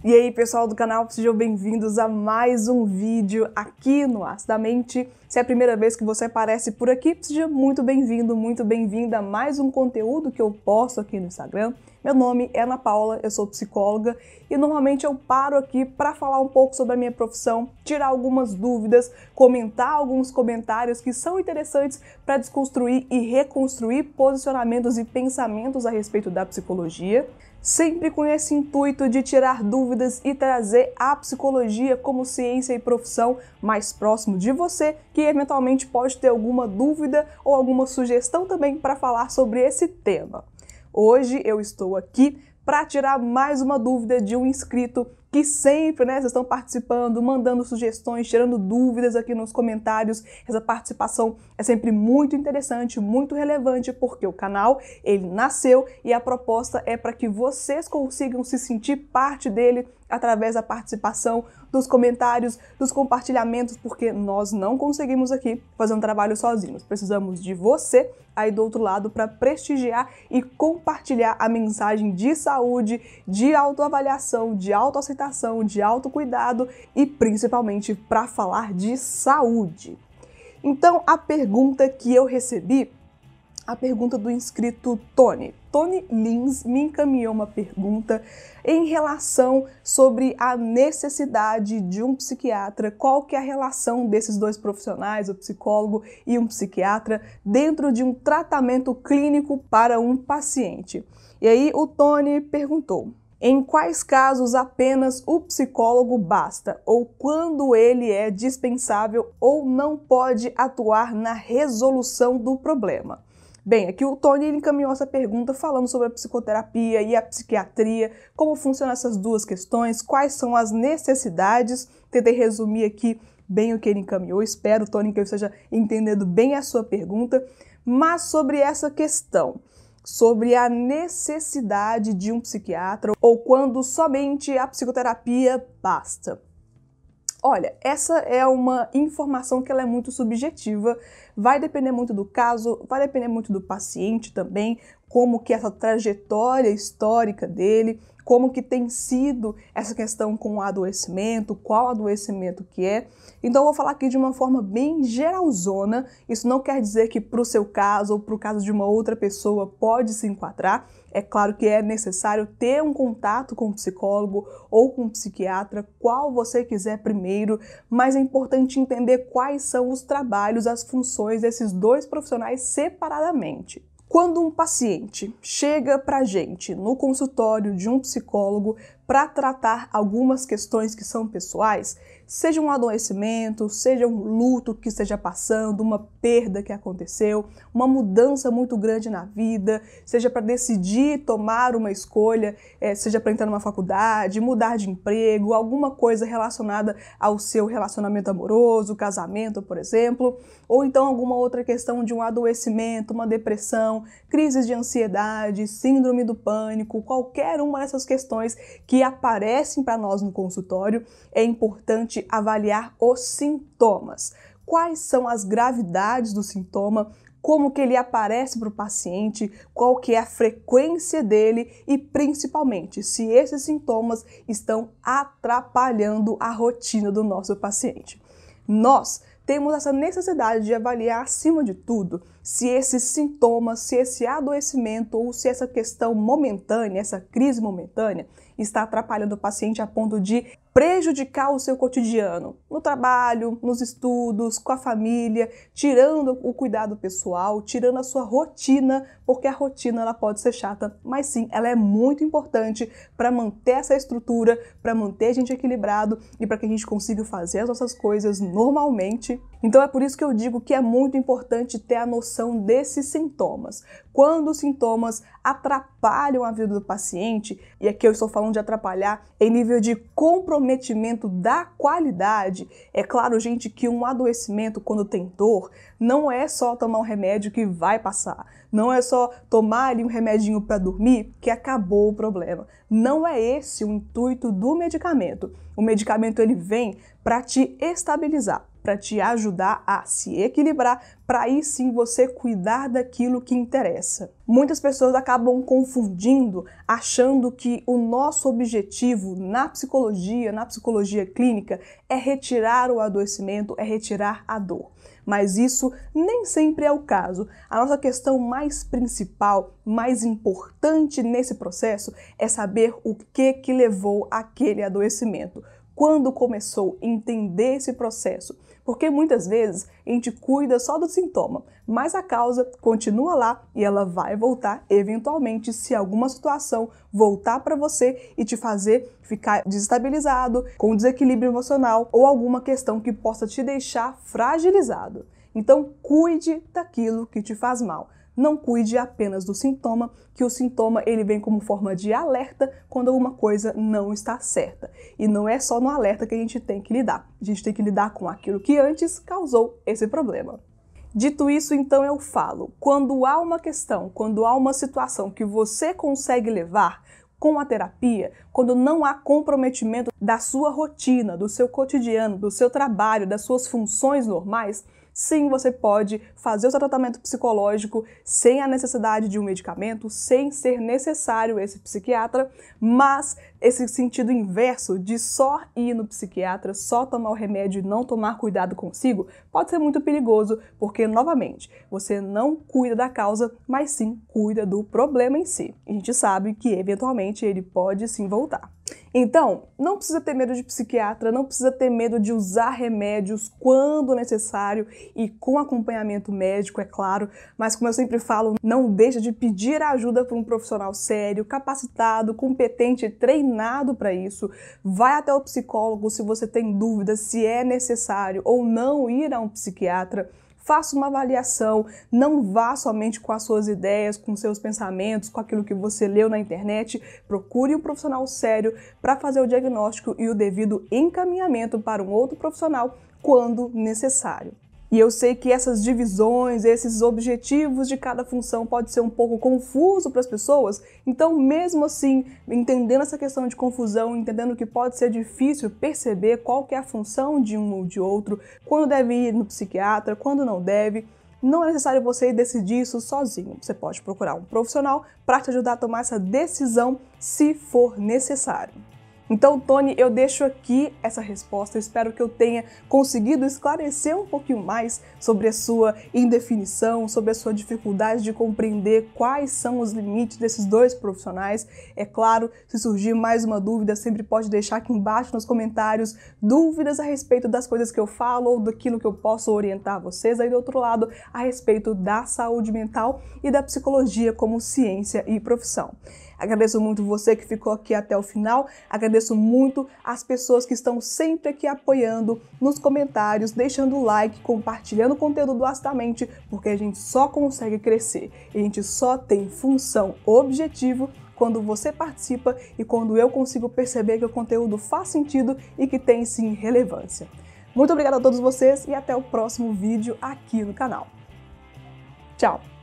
E aí, pessoal do canal, sejam bem-vindos a mais um vídeo aqui no Acidamente. Se é a primeira vez que você aparece por aqui, seja muito bem-vindo, muito bem-vinda a mais um conteúdo que eu posto aqui no Instagram. Meu nome é Ana Paula, eu sou psicóloga e normalmente eu paro aqui para falar um pouco sobre a minha profissão, tirar algumas dúvidas, comentar alguns comentários que são interessantes para desconstruir e reconstruir posicionamentos e pensamentos a respeito da psicologia. Sempre com esse intuito de tirar dúvidas e trazer a psicologia como ciência e profissão mais próximo de você, que eventualmente pode ter alguma dúvida ou alguma sugestão também para falar sobre esse tema. Hoje eu estou aqui para tirar mais uma dúvida de um inscrito que sempre, vocês estão participando, mandando sugestões, tirando dúvidas aqui nos comentários. Essa participação é sempre muito interessante, muito relevante, porque o canal, ele nasceu e a proposta é para que vocês consigam se sentir parte dele através da participação, dos comentários, dos compartilhamentos, porque nós não conseguimos aqui fazer um trabalho sozinhos. Precisamos de você aí do outro lado para prestigiar e compartilhar a mensagem de saúde, de autoavaliação, de autoaceitação, de autocuidado e principalmente para falar de saúde. Então, a pergunta que eu recebi, a pergunta do inscrito Tony Lins me encaminhou uma pergunta em relação sobre a necessidade de um psiquiatra, qual que é a relação desses dois profissionais, o psicólogo e um psiquiatra, dentro de um tratamento clínico para um paciente. E aí o Tony perguntou: em quais casos apenas o psicólogo basta, ou quando ele é dispensável ou não pode atuar na resolução do problema? Bem, aqui o Tony encaminhou essa pergunta falando sobre a psicoterapia e a psiquiatria, como funcionam essas duas questões, quais são as necessidades. Tentei resumir aqui bem o que ele encaminhou, espero, Tony, que eu esteja entendendo bem a sua pergunta, mas sobre essa questão, sobre a necessidade de um psiquiatra ou quando somente a psicoterapia basta. Olha, essa é uma informação que ela é muito subjetiva, vai depender muito do caso, vai depender muito do paciente também, como que essa trajetória histórica dele, como que tem sido essa questão com o adoecimento, qual adoecimento que é. Então eu vou falar aqui de uma forma bem geralzona, isso não quer dizer que para o seu caso ou para o caso de uma outra pessoa pode se enquadrar. É claro que é necessário ter um contato com um psicólogo ou com um psiquiatra, qual você quiser primeiro, mas é importante entender quais são os trabalhos, as funções desses dois profissionais separadamente. Quando um paciente chega para a gente no consultório de um psicólogo para tratar algumas questões que são pessoais, seja um adoecimento, seja um luto que esteja passando, uma perda que aconteceu, uma mudança muito grande na vida, seja para decidir tomar uma escolha, seja para entrar numa faculdade, mudar de emprego, alguma coisa relacionada ao seu relacionamento amoroso, casamento, por exemplo, ou então alguma outra questão de um adoecimento, uma depressão, crises de ansiedade, síndrome do pânico, qualquer uma dessas questões que aparecem para nós no consultório, é importante avaliar os sintomas. Quais são as gravidades do sintoma, como que ele aparece para o paciente, qual que é a frequência dele e, principalmente, se esses sintomas estão atrapalhando a rotina do nosso paciente. Nós temos essa necessidade de avaliar, acima de tudo, se esses sintomas, se esse adoecimento ou se essa questão momentânea, essa crise momentânea, está atrapalhando o paciente a ponto de prejudicar o seu cotidiano, no trabalho, nos estudos, com a família, tirando o cuidado pessoal, tirando a sua rotina, porque a rotina ela pode ser chata, mas sim, ela é muito importante para manter essa estrutura, para manter a gente equilibrado e para que a gente consiga fazer as nossas coisas normalmente. Então é por isso que eu digo que é muito importante ter a noção desses sintomas. Quando os sintomas atrapalham a vida do paciente, e aqui eu estou falando de atrapalhar em nível de comprometimento da qualidade, é claro, gente, que um adoecimento, quando tem dor, não é só tomar um remédio que vai passar, não é só tomar ali um remedinho para dormir que acabou o problema. Não é esse o intuito do medicamento. O medicamento ele vem para te estabilizar, para te ajudar a se equilibrar, para aí sim você cuidar daquilo que interessa. Muitas pessoas acabam confundindo, achando que o nosso objetivo na psicologia clínica, é retirar o adoecimento, é retirar a dor. Mas isso nem sempre é o caso. A nossa questão mais principal, mais importante nesse processo é saber o que levou àquele adoecimento. Quando começou a entender esse processo? Porque muitas vezes a gente cuida só do sintoma, mas a causa continua lá e ela vai voltar eventualmente se alguma situação voltar para você e te fazer ficar desestabilizado, com desequilíbrio emocional ou alguma questão que possa te deixar fragilizado. Então cuide daquilo que te faz mal. Não cuide apenas do sintoma, que o sintoma ele vem como forma de alerta quando alguma coisa não está certa. E não é só no alerta que a gente tem que lidar. A gente tem que lidar com aquilo que antes causou esse problema. Dito isso, então eu falo, quando há uma questão, quando há uma situação que você consegue levar com a terapia, quando não há comprometimento da sua rotina, do seu cotidiano, do seu trabalho, das suas funções normais, sim, você pode fazer o seu tratamento psicológico sem a necessidade de um medicamento, sem ser necessário esse psiquiatra, mas esse sentido inverso de só ir no psiquiatra, só tomar o remédio e não tomar cuidado consigo, pode ser muito perigoso, porque, novamente, você não cuida da causa, mas sim cuida do problema em si. E a gente sabe que, eventualmente, ele pode sim voltar. Então, não precisa ter medo de psiquiatra, não precisa ter medo de usar remédios quando necessário e com acompanhamento médico, é claro, mas como eu sempre falo, não deixa de pedir ajuda para um profissional sério, capacitado, competente, treinado para isso. Vai até o psicólogo se você tem dúvidas se é necessário ou não ir a um psiquiatra. Faça uma avaliação, não vá somente com as suas ideias, com seus pensamentos, com aquilo que você leu na internet. Procure um profissional sério para fazer o diagnóstico e o devido encaminhamento para um outro profissional quando necessário. E eu sei que essas divisões, esses objetivos de cada função pode ser um pouco confuso para as pessoas, então mesmo assim, entendendo essa questão de confusão, entendendo que pode ser difícil perceber qual que é a função de um ou de outro, quando deve ir no psiquiatra, quando não deve, não é necessário você decidir isso sozinho. Você pode procurar um profissional para te ajudar a tomar essa decisão se for necessário. Então, Tony, eu deixo aqui essa resposta, eu espero que eu tenha conseguido esclarecer um pouquinho mais sobre a sua indefinição, sobre a sua dificuldade de compreender quais são os limites desses dois profissionais. É claro, se surgir mais uma dúvida, sempre pode deixar aqui embaixo nos comentários dúvidas a respeito das coisas que eu falo ou daquilo que eu posso orientar vocês aí do outro lado a respeito da saúde mental e da psicologia como ciência e profissão. Agradeço muito você que ficou aqui até o final, agradeço muito as pessoas que estão sempre aqui apoiando nos comentários, deixando o like, compartilhando o conteúdo do Acidamente, porque a gente só consegue crescer, a gente só tem função, objetivo, quando você participa e quando eu consigo perceber que o conteúdo faz sentido e que tem sim relevância. Muito obrigada a todos vocês e até o próximo vídeo aqui no canal. Tchau!